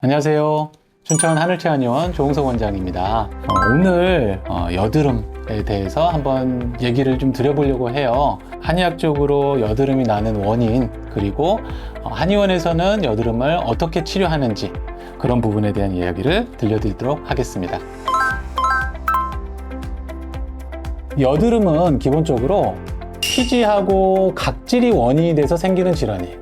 안녕하세요. 춘천 하늘채한의원 조홍석 원장입니다. 오늘 여드름에 대해서 한번 얘기를 좀 드려보려고 해요. 한의학적으로 여드름이 나는 원인, 그리고 한의원에서는 여드름을 어떻게 치료하는지, 그런 부분에 대한 이야기를 들려드리도록 하겠습니다. 여드름은 기본적으로 피지하고 각질이 원인이 돼서 생기는 질환이에요.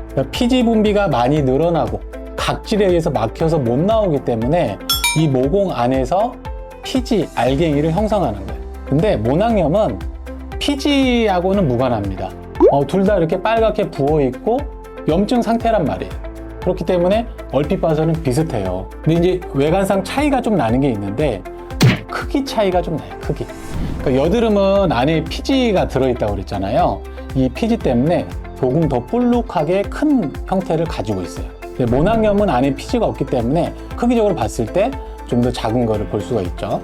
그러니까 피지 분비가 많이 늘어나고 각질에 의해서 막혀서 못 나오기 때문에 이 모공 안에서 피지, 알갱이를 형성하는 거예요. 근데 모낭염은 피지하고는 무관합니다. 둘 다 이렇게 빨갛게 부어있고 염증 상태란 말이에요. 그렇기 때문에 얼핏 봐서는 비슷해요. 근데 이제 외관상 차이가 좀 나는 게 있는데 크기 차이가 좀 나요, 크기. 그러니까 여드름은 안에 피지가 들어있다고 그랬잖아요. 이 피지 때문에 조금 더 볼록하게 큰 형태를 가지고 있어요. 모낭염은 안에 피지가 없기 때문에 크기적으로 봤을 때 좀 더 작은 거를 볼 수가 있죠.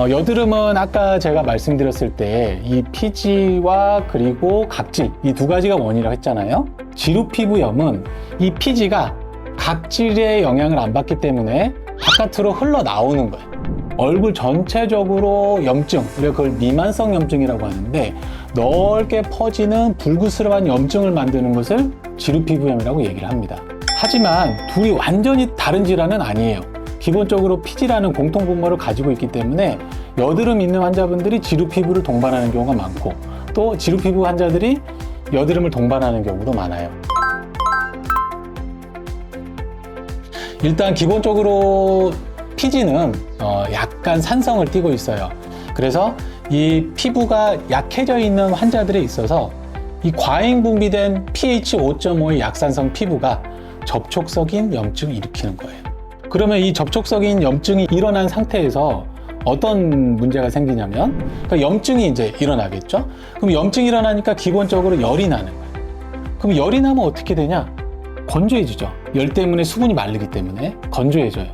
여드름은 아까 제가 말씀드렸을 때 이 피지와 그리고 각질, 이 두 가지가 원인이라고 했잖아요. 지루피부염은 이 피지가 각질의 영향을 안 받기 때문에 바깥으로 흘러나오는 거예요. 얼굴 전체적으로 염증, 우리가 그걸 미만성 염증이라고 하는데 넓게 퍼지는 불그스름한 염증을 만드는 것을 지루피부염이라고 얘기를 합니다. 하지만 둘이 완전히 다른 질환은 아니에요. 기본적으로 피지라는 공통분모를 가지고 있기 때문에 여드름 있는 환자분들이 지루피부를 동반하는 경우가 많고, 또 지루피부 환자들이 여드름을 동반하는 경우도 많아요. 일단 기본적으로 피지는 약간 산성을 띠고 있어요. 그래서 이 피부가 약해져 있는 환자들에 있어서 이 과잉 분비된 pH 5.5의 약산성 피부가 접촉성인 염증을 일으키는 거예요. 그러면 이 접촉성인 염증이 일어난 상태에서 어떤 문제가 생기냐면, 그러니까 염증이 이제 일어나겠죠? 그럼 염증이 일어나니까 기본적으로 열이 나는 거예요. 그럼 열이 나면 어떻게 되냐? 건조해지죠. 열 때문에 수분이 마르기 때문에 건조해져요.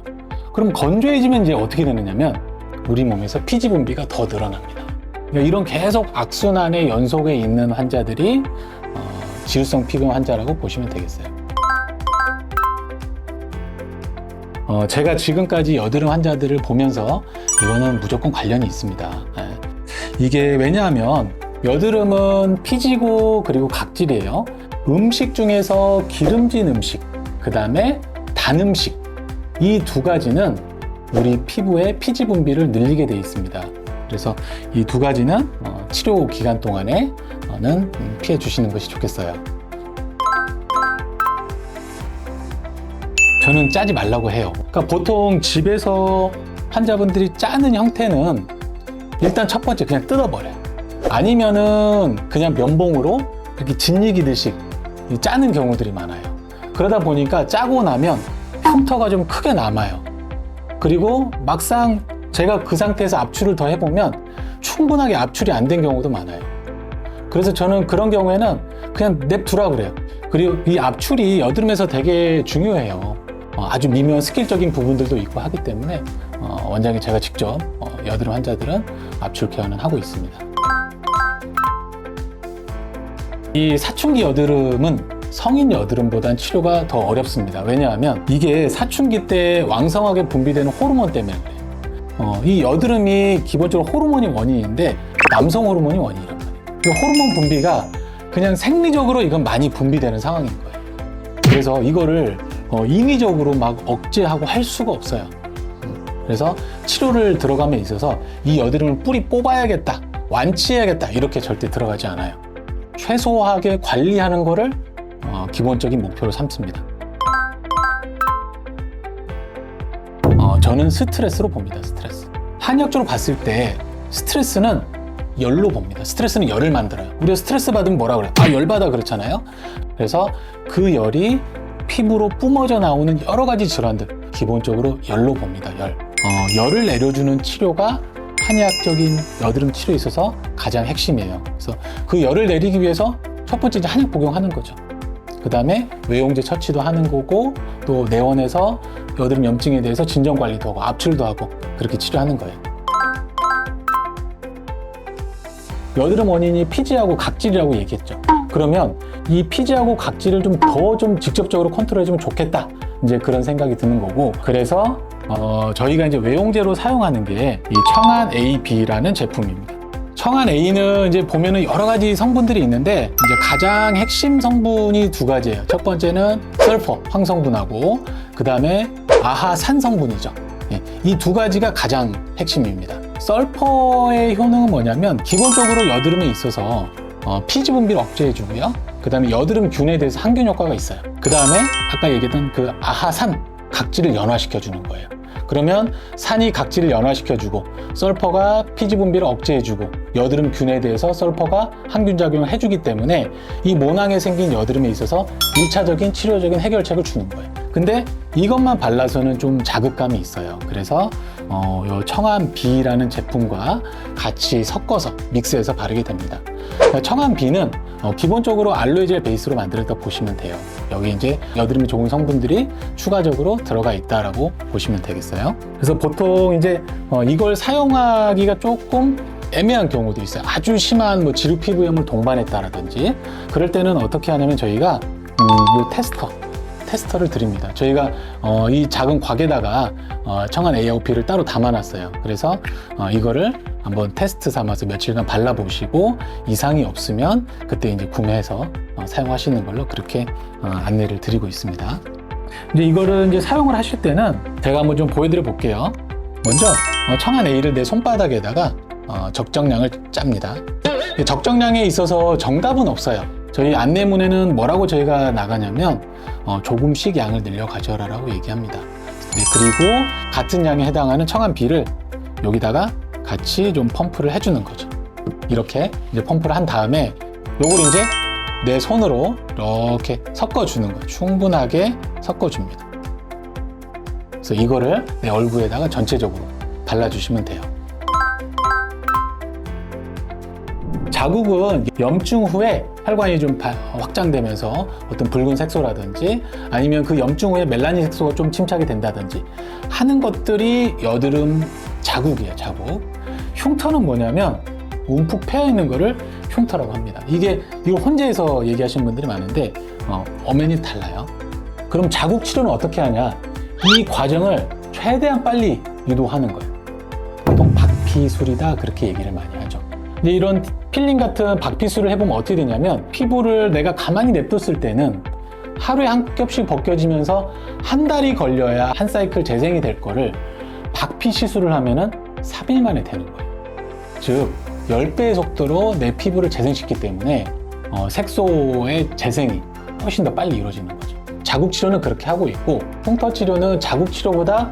그럼 건조해지면 이제 어떻게 되느냐면 우리 몸에서 피지 분비가 더 늘어납니다. 그러니까 이런 계속 악순환의 연속에 있는 환자들이 지루성 피부 환자라고 보시면 되겠어요. 제가 지금까지 여드름 환자들을 보면서 이거는 무조건 관련이 있습니다. 이게 왜냐하면 여드름은 피지고 그리고 각질이에요. 음식 중에서 기름진 음식, 그 다음에 단 음식, 이 두 가지는 우리 피부의 피지 분비를 늘리게 되어 있습니다. 그래서 이 두 가지는 치료 기간 동안에는 피해 주시는 것이 좋겠어요. 저는 짜지 말라고 해요. 그러니까 보통 집에서 환자분들이 짜는 형태는 일단 첫 번째 그냥 뜯어버려요. 아니면은 그냥 면봉으로 이렇게 짓이기듯이 짜는 경우들이 많아요. 그러다 보니까 짜고 나면 흉터가 좀 크게 남아요. 그리고 막상 제가 그 상태에서 압출을 더 해보면 충분하게 압출이 안 된 경우도 많아요. 그래서 저는 그런 경우에는 그냥 냅두라 그래요. 그리고 이 압출이 여드름에서 되게 중요해요. 아주 미묘한 스킬적인 부분들도 있고 하기 때문에 원장이 제가 직접 여드름 환자들은 압출 케어는 하고 있습니다. 이 사춘기 여드름은 성인 여드름보다는 치료가 더 어렵습니다. 왜냐하면 이게 사춘기 때 왕성하게 분비되는 호르몬 때문에 그래요. 이 여드름이 기본적으로 호르몬이 원인인데 남성 호르몬이 원인이란 말이에요. 이 호르몬 분비가 그냥 생리적으로 이건 많이 분비되는 상황인 거예요. 그래서 이거를 인위적으로 막 억제하고 할 수가 없어요. 그래서 치료를 들어감에 있어서 이 여드름을 뿌리 뽑아야겠다, 완치해야겠다, 이렇게 절대 들어가지 않아요. 최소하게 관리하는 거를 기본적인 목표로 삼습니다. 저는 스트레스로 봅니다. 스트레스. 한의학적으로 봤을 때 스트레스는 열로 봅니다. 스트레스는 열을 만들어요. 우리가 스트레스 받으면 뭐라 그래요? 열받아 그렇잖아요. 그래서 그 열이 피부로 뿜어져 나오는 여러 가지 질환들, 기본적으로 열로 봅니다. 열을 내려주는 치료가 한의학적인 여드름 치료에 있어서 가장 핵심이에요. 그래서 그 열을 내리기 위해서 첫 번째 이제 한약 복용하는 거죠. 그 다음에 외용제 처치도 하는 거고, 또 내원에서 여드름 염증에 대해서 진정 관리도 하고 압출도 하고 그렇게 치료하는 거예요. 여드름 원인이 피지하고 각질이라고 얘기했죠. 그러면 이 피지하고 각질을 좀 더 좀 직접적으로 컨트롤해주면 좋겠다. 이제 그런 생각이 드는 거고, 그래서 저희가 이제 외용제로 사용하는 게 이 청안 AB라는 제품입니다. 청안 A는 이제 보면은 여러 가지 성분들이 있는데 이제 가장 핵심 성분이 두 가지예요. 첫 번째는 설퍼 황성분하고 그 다음에 아하산 성분이죠. 이 두 가지가 가장 핵심입니다. 설퍼의 효능은 뭐냐면 기본적으로 여드름에 있어서 피지 분비를 억제해주고요. 그 다음에 여드름균에 대해서 항균 효과가 있어요. 그 다음에 아까 얘기했던 그 아하산 각질을 연화시켜주는 거예요. 그러면 산이 각질을 연화시켜주고 설퍼가 피지 분비를 억제해주고 여드름균에 대해서 설퍼가 항균 작용을 해주기 때문에 이 모낭에 생긴 여드름에 있어서 1차적인 치료적인 해결책을 주는 거예요. 근데 이것만 발라서는 좀 자극감이 있어요. 그래서 요 청안 B라는 제품과 같이 섞어서 믹스해서 바르게 됩니다. 청안 B는 기본적으로 알로에젤 베이스로 만들었다 보시면 돼요. 여기 이제 여드름이 좋은 성분들이 추가적으로 들어가 있다라고 보시면 되겠어요. 그래서 보통 이제 이걸 사용하기가 조금 애매한 경우도 있어요. 아주 심한 뭐 지루 피부염을 동반했다라든지 그럴 때는 어떻게 하냐면 저희가 이 테스터를 드립니다. 저희가 이 작은 곽에다가 청안 AOP를 따로 담아놨어요. 그래서 이거를 한번 테스트 삼아서 며칠간 발라보시고 이상이 없으면 그때 이제 구매해서 사용하시는 걸로 그렇게 안내를 드리고 있습니다. 이제 이거를 이제 사용을 하실 때는 제가 한번 좀 보여드려 볼게요. 먼저 청안 A를 내 손바닥에다가 적정량을 짭니다. 적정량에 있어서 정답은 없어요. 저희 안내문에는 뭐라고 저희가 나가냐면 조금씩 양을 늘려 가져라라고 얘기합니다. 네, 그리고 같은 양에 해당하는 청안 B를 여기다가 같이 좀 펌프를 해주는 거죠. 이렇게 이제 펌프를 한 다음에 요걸 이제 내 손으로 이렇게 섞어주는 거예요. 충분하게 섞어줍니다. 그래서 이거를 내 얼굴에다가 전체적으로 발라주시면 돼요. 자국은 염증 후에 혈관이 좀 확장되면서 어떤 붉은 색소라든지 아니면 그 염증 후에 멜라닌 색소가 좀 침착이 된다든지 하는 것들이 여드름 자국이에요, 자국. 흉터는 뭐냐면 움푹 패여 있는 거를 흉터라고 합니다. 이걸 혼재해서 얘기하시는 분들이 많은데 엄연히 달라요. 그럼 자국 치료는 어떻게 하냐? 이 과정을 최대한 빨리 유도하는 거예요. 보통 박피술이다 그렇게 얘기를 많이 하죠. 근데 이런 필링 같은 박피술을 해보면 어떻게 되냐면 피부를 내가 가만히 냅뒀을 때는 하루에 한 겹씩 벗겨지면서 한 달이 걸려야 한 사이클 재생이 될 거를 박피 시술을 하면은 3일 만에 되는 거예요. 즉 10배의 속도로 내 피부를 재생시키기 때문에 색소의 재생이 훨씬 더 빨리 이루어지는 거죠. 자국 치료는 그렇게 하고 있고 흉터 치료는 자국 치료보다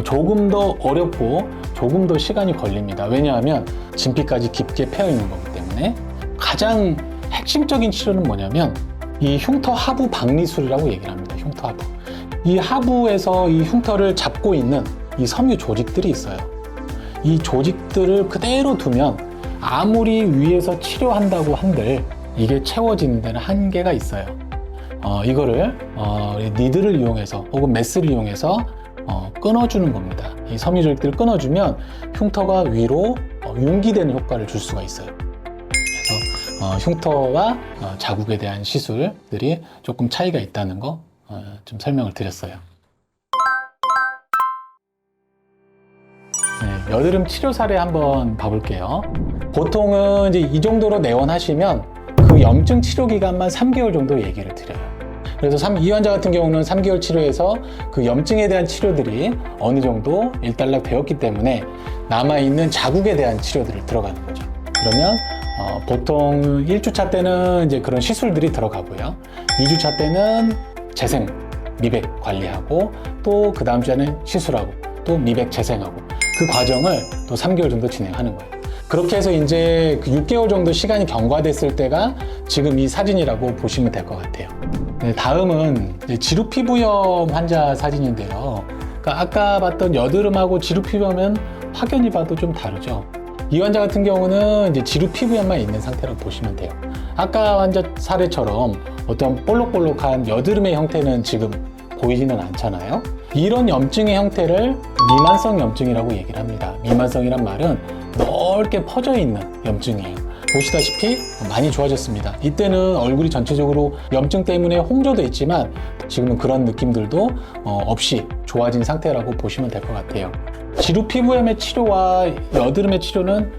조금 더 어렵고 조금 더 시간이 걸립니다. 왜냐하면 진피까지 깊게 패여 있는 거기 때문에. 가장 핵심적인 치료는 뭐냐면 이 흉터 하부 박리술이라고 얘기를 합니다. 흉터 하부. 이 하부에서 이 흉터를 잡고 있는 이 섬유 조직들이 있어요. 이 조직들을 그대로 두면 아무리 위에서 치료한다고 한들 이게 채워지는 데는 한계가 있어요. 이거를 니들을 이용해서 혹은 메스를 이용해서 끊어주는 겁니다. 이 섬유 조직들을 끊어주면 흉터가 위로 융기되는 효과를 줄 수가 있어요. 그래서 흉터와 자국에 대한 시술들이 조금 차이가 있다는 거 좀 설명을 드렸어요. 네, 여드름 치료 사례 한번 봐볼게요. 보통은 이제 이 정도로 내원하시면 그 염증 치료 기간만 3개월 정도 얘기를 드려요. 그래서 이 환자 같은 경우는 3개월 치료에서 그 염증에 대한 치료들이 어느 정도 일단락 되었기 때문에 남아있는 자국에 대한 치료들을 들어가는 거죠. 그러면 보통 1주차 때는 이제 그런 시술들이 들어가고요. 2주차 때는 재생, 미백 관리하고 또 그 다음 주에는 시술하고 또 미백 재생하고 그 과정을 또 3개월 정도 진행하는 거예요. 그렇게 해서 이제 그 6개월 정도 시간이 경과됐을 때가 지금 이 사진이라고 보시면 될 것 같아요. 네, 다음은 지루 피부염 환자 사진인데요. 그러니까 아까 봤던 여드름하고 지루 피부염은 확연히 봐도 좀 다르죠. 이 환자 같은 경우는 이제 지루 피부염만 있는 상태라고 보시면 돼요. 아까 환자 사례처럼 어떤 볼록볼록한 여드름의 형태는 지금 보이지는 않잖아요. 이런 염증의 형태를 미만성 염증이라고 얘기를 합니다. 미만성이란 말은 넓게 퍼져 있는 염증이에요. 보시다시피 많이 좋아졌습니다. 이때는 얼굴이 전체적으로 염증 때문에 홍조도 있지만 지금은 그런 느낌들도 없이 좋아진 상태라고 보시면 될 것 같아요. 지루 피부염의 치료와 여드름의 치료는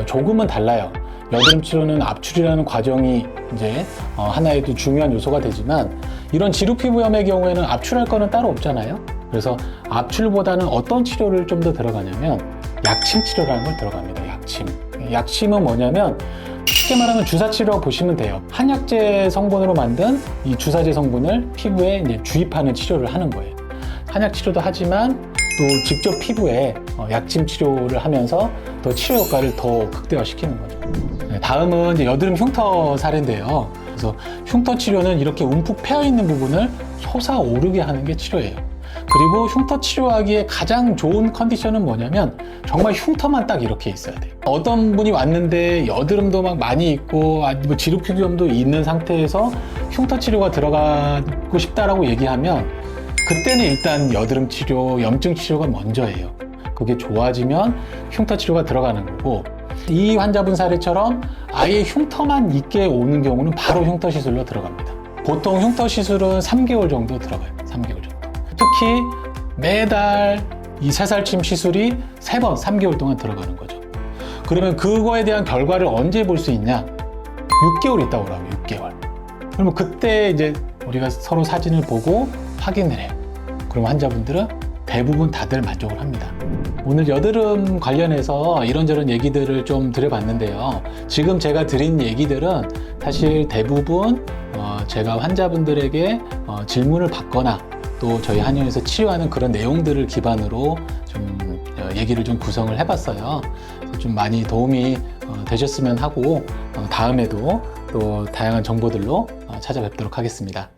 조금은 달라요. 여드름 치료는 압출이라는 과정이 이제 하나의 또 중요한 요소가 되지만 이런 지루 피부염의 경우에는 압출할 거는 따로 없잖아요. 그래서 압출보다는 어떤 치료를 좀 더 들어가냐면 약침 치료라는 걸 들어갑니다. 약침. 약침은 뭐냐면 쉽게 말하면 주사 치료라고 보시면 돼요. 한약재 성분으로 만든 이 주사제 성분을 피부에 이제 주입하는 치료를 하는 거예요. 한약 치료도 하지만 또 직접 피부에 약침 치료를 하면서 더 치료 효과를 더 극대화시키는 거죠. 다음은 이제 여드름 흉터 사례인데요. 그래서 흉터 치료는 이렇게 움푹 패여 있는 부분을 솟아오르게 하는 게 치료예요. 그리고 흉터 치료하기에 가장 좋은 컨디션은 뭐냐면 정말 흉터만 딱 이렇게 있어야 돼요. 어떤 분이 왔는데 여드름도 막 많이 있고 뭐 지루 피부염도 있는 상태에서 흉터 치료가 들어가고 싶다라고 얘기하면 그때는 일단 여드름 치료, 염증 치료가 먼저예요. 그게 좋아지면 흉터 치료가 들어가는 거고 이 환자분 사례처럼 아예 흉터만 있게 오는 경우는 바로 흉터 시술로 들어갑니다. 보통 흉터 시술은 3개월 정도 들어가요. 3개월 정도. 특히 매달 이 새살침 시술이 3번, 3개월 동안 들어가는 거죠. 그러면 그거에 대한 결과를 언제 볼 수 있냐? 6개월 있다고 그러면 6개월. 그러면 그때 이제 우리가 서로 사진을 보고 확인을 해요. 그럼 환자분들은 대부분 다들 만족을 합니다. 오늘 여드름 관련해서 이런저런 얘기들을 좀 드려봤는데요. 지금 제가 드린 얘기들은 사실 대부분 제가 환자분들에게 질문을 받거나 또 저희 한의원에서 치료하는 그런 내용들을 기반으로 좀 얘기를 좀 구성을 해봤어요. 좀 많이 도움이 되셨으면 하고 다음에도 또 다양한 정보들로 찾아뵙도록 하겠습니다.